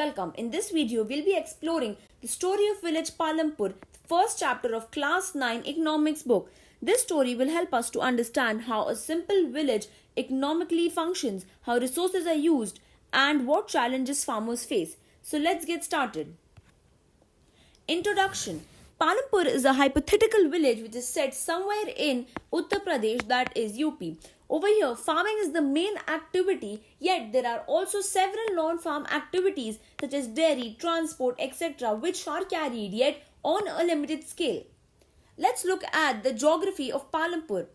Welcome. In this video, we'll be exploring the story of village Palampur, the first chapter of class 9 economics book. This story will help us to understand how a simple village economically functions, how resources are used, and what challenges farmers face. So let's get started. Introduction. Palampur is a hypothetical village which is set somewhere in Uttar Pradesh, that is UP. Over here, farming is the main activity, yet there are also several non-farm activities such as dairy, transport, etc. which are carried yet on a limited scale. Let's look at the geography of Palampur.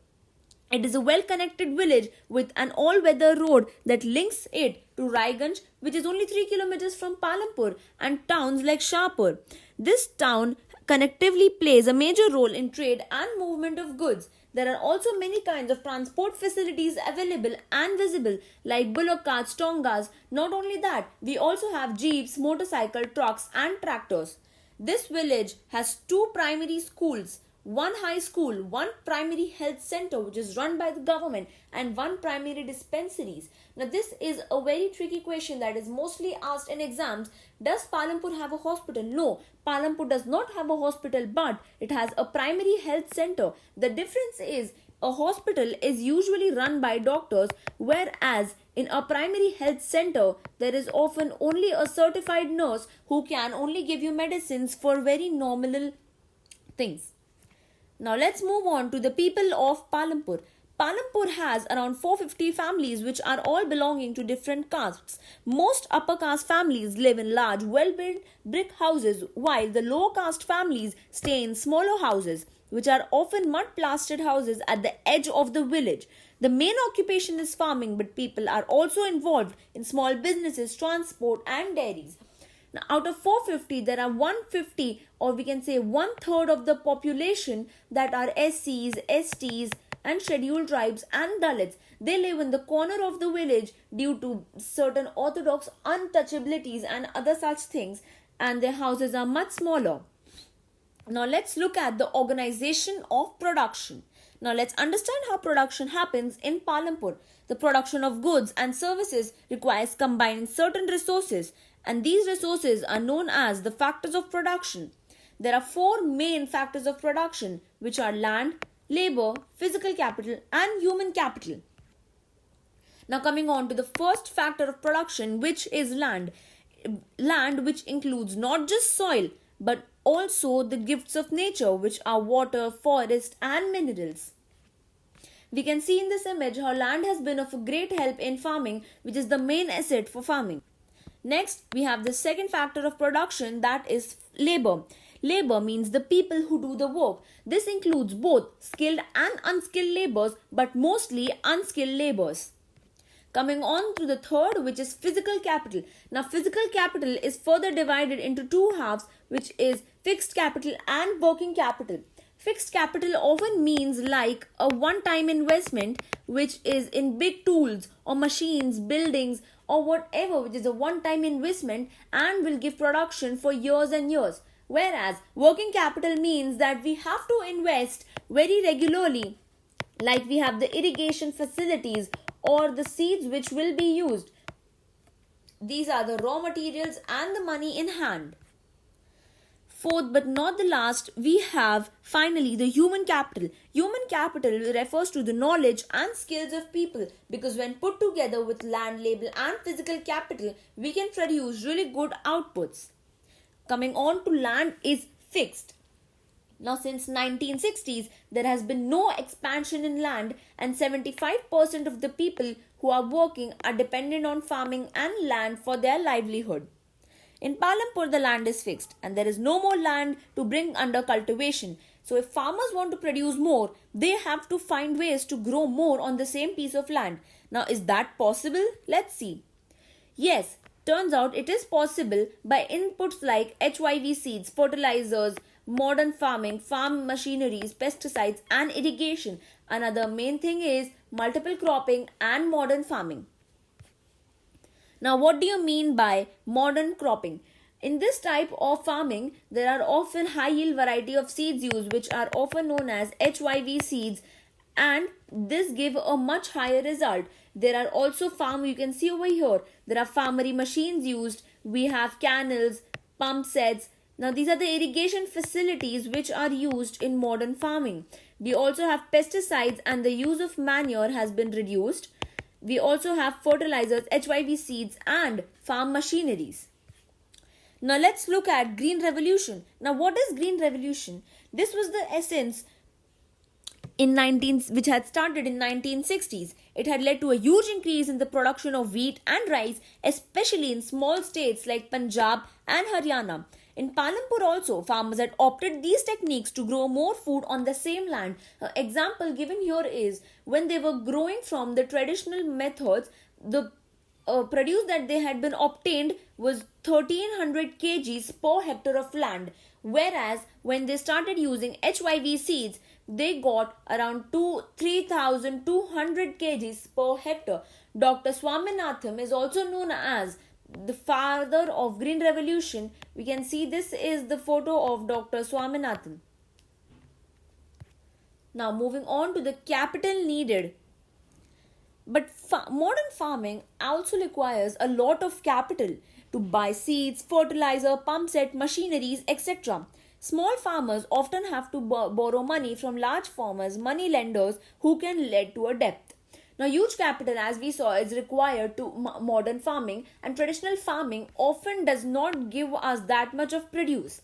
It is a well-connected village with an all-weather road that links it to Raiganj, which is only 3 kilometers from Palampur, and towns like Shahpur. This town connectively plays a major role in trade and movement of goods. There are also many kinds of transport facilities available and visible like bullock carts, tongas. Not only that, we also have jeeps, motorcycle, trucks and tractors. This village has two primary schools, one high school, one primary health center which is run by the government, and one primary dispensaries. Now this is a very tricky question that is mostly asked in exams. Does Palampur have a hospital? No, Palampur does not have a hospital, but it has a primary health center. The difference is a hospital is usually run by doctors, whereas in a primary health center there is often only a certified nurse who can only give you medicines for very nominal things. Now let's move on to the people of Palampur. Palampur has around 450 families which are all belonging to different castes. Most upper caste families live in large well-built brick houses while the lower caste families stay in smaller houses which are often mud plastered houses at the edge of the village. The main occupation is farming, but people are also involved in small businesses, transport and dairies. Now, out of 450, there are 150 or we can say 1/3 of the population that are SCs, STs and scheduled tribes and Dalits. They live in the corner of the village due to certain orthodox untouchabilities and other such things, and their houses are much smaller. Now let's look at the organization of production. Now let's understand how production happens in Palampur. The production of goods and services requires combining certain resources, and these resources are known as the factors of production. There are four main factors of production, which are land, labor, physical capital and human capital. Now coming on to the first factor of production, which is land. Land which includes not just soil but also the gifts of nature, which are water, forest and minerals. We can see in this image how land has been of great help in farming, which is the main asset for farming. Next, we have the second factor of production, that is labor. Labor means the people who do the work. This includes both skilled and unskilled laborers, but mostly unskilled laborers. Coming on to the third, which is physical capital. Now, physical capital is further divided into two halves, which is fixed capital and working capital. Fixed capital often means like a one-time investment, which is in big tools or machines, buildings, or whatever, which is a one-time investment and will give production for years and years. Whereas working capital means that we have to invest very regularly, like we have the irrigation facilities or the seeds which will be used. These are the raw materials and the money in hand. Fourth but not the last, we have finally the human capital. Human capital refers to the knowledge and skills of people, because when put together with land, labor and physical capital, we can produce really good outputs. Coming on to land is fixed. Now since 1960s, there has been no expansion in land, and 75% of the people who are working are dependent on farming and land for their livelihood. In Palampur, the land is fixed and there is no more land to bring under cultivation. So if farmers want to produce more, they have to find ways to grow more on the same piece of land. Now, is that possible? Let's see. Yes, turns out it is possible by inputs like HYV seeds, fertilizers, modern farming, farm machineries, pesticides and irrigation. Another main thing is multiple cropping and modern farming. Now, what do you mean by modern cropping? In this type of farming, there are often high yield variety of seeds used, which are often known as HYV seeds, and this give a much higher result. There are also you can see over here, there are farmery machines used we have canals, pump sets. Now, these are the irrigation facilities which are used in modern farming. We also have pesticides, and the use of manure has been reduced. We also have fertilizers, HYV seeds, and farm machineries. Now let's look at Green Revolution. Now, what is Green Revolution? This was the essence which had started in 1960s. It had led to a huge increase in the production of wheat and rice, especially in small states like Punjab and Haryana. In Palampur also, farmers had opted these techniques to grow more food on the same land. An example given here is when they were growing from the traditional methods, the produce that they had been obtained was 1300 kgs per hectare of land, whereas when they started using HYV seeds, they got around 3200 kgs per hectare. Dr. Swaminathan is also known as the father of Green Revolution. We can see this is the photo of Dr. Swaminathan. Now moving on to the capital needed. But modern farming also requires a lot of capital to buy seeds, fertilizer, pump set, machineries, etc. Small farmers often have to borrow money from large farmers, money lenders who can lead to a debt. Now, huge capital, as we saw, is required to modern farming, and traditional farming often does not give us that much of produce.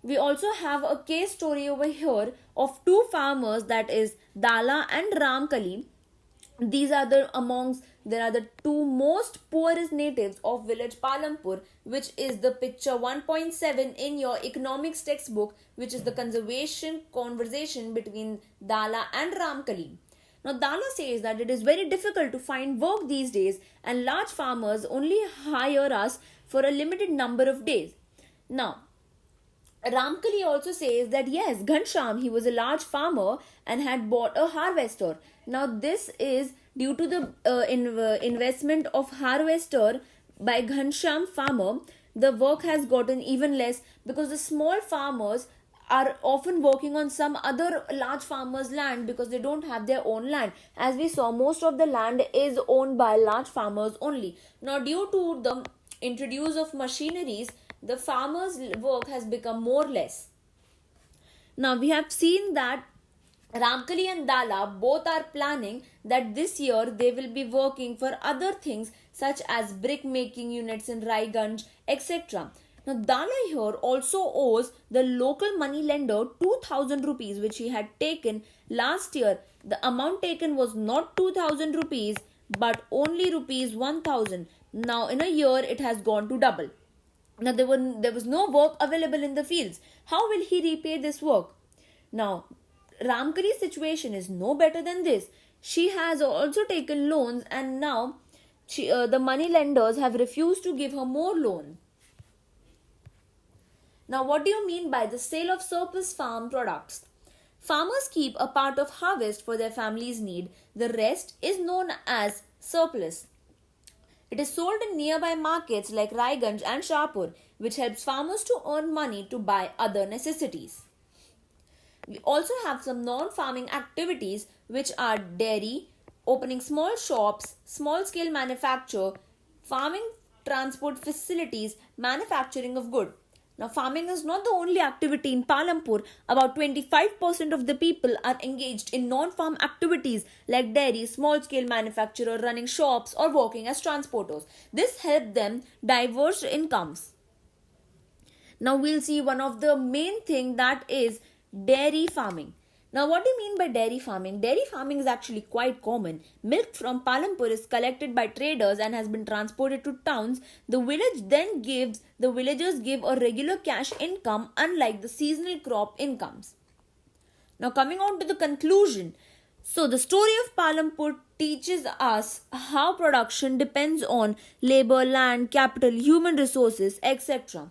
We also have a case story over here of two farmers, that is Dala and Ramkali. There are the two most poorest natives of village Palampur, which is the picture 1.7 in your economics textbook, which is the conversation between Dala and Ramkali. Now, Dala says that it is very difficult to find work these days, and large farmers only hire us for a limited number of days. Now, Ramkali also says that yes, Ghansham, he was a large farmer and had bought a harvester. Now, this is due to the investment of harvester by Ghansham farmer. The work has gotten even less because the small farmers are often working on some other large farmers' land because they don't have their own land. As we saw, most of the land is owned by large farmers only. Now, due to the introduce of machineries, the farmers' work has become more less. Now, we have seen that Ramkali and Dala both are planning that this year they will be working for other things such as brick making units in Raiganj, etc. Now, Dala here also owes the local money lender 2000 rupees which he had taken last year. The amount taken was not 2000 rupees but only rupees 1000. Now, in a year it has gone to double. Now, there was no work available in the fields. How will he repay this work? Now, Ramkali's situation is no better than this. She has also taken loans, and now the money lenders have refused to give her more loan. Now, what do you mean by the sale of surplus farm products? Farmers keep a part of harvest for their family's need. The rest is known as surplus. It is sold in nearby markets like Raiganj and Shahpur, which helps farmers to earn money to buy other necessities. We also have some non-farming activities which are dairy, opening small shops, small-scale manufacture, farming, transport facilities, manufacturing of goods. Now, farming is not the only activity in Palampur. About 25% of the people are engaged in non-farm activities like dairy, small-scale manufacturer, running shops or working as transporters. This helps them diverse incomes. Now, we'll see one of the main thing, that is dairy farming. Now, what do you mean by dairy farming? Dairy farming is actually quite common. Milk from Palampur is collected by traders and has been transported to towns. The villagers give a regular cash income, unlike the seasonal crop incomes. Now, coming on to the conclusion. So, the story of Palampur teaches us how production depends on labor, land, capital, human resources, etc.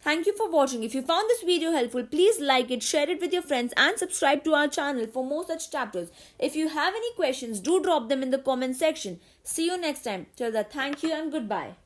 Thank you for watching. If you found this video helpful, please like it, share it with your friends and subscribe to our channel for more such chapters. If you have any questions, do drop them in the comment section. See you next time. Till then, thank you and goodbye.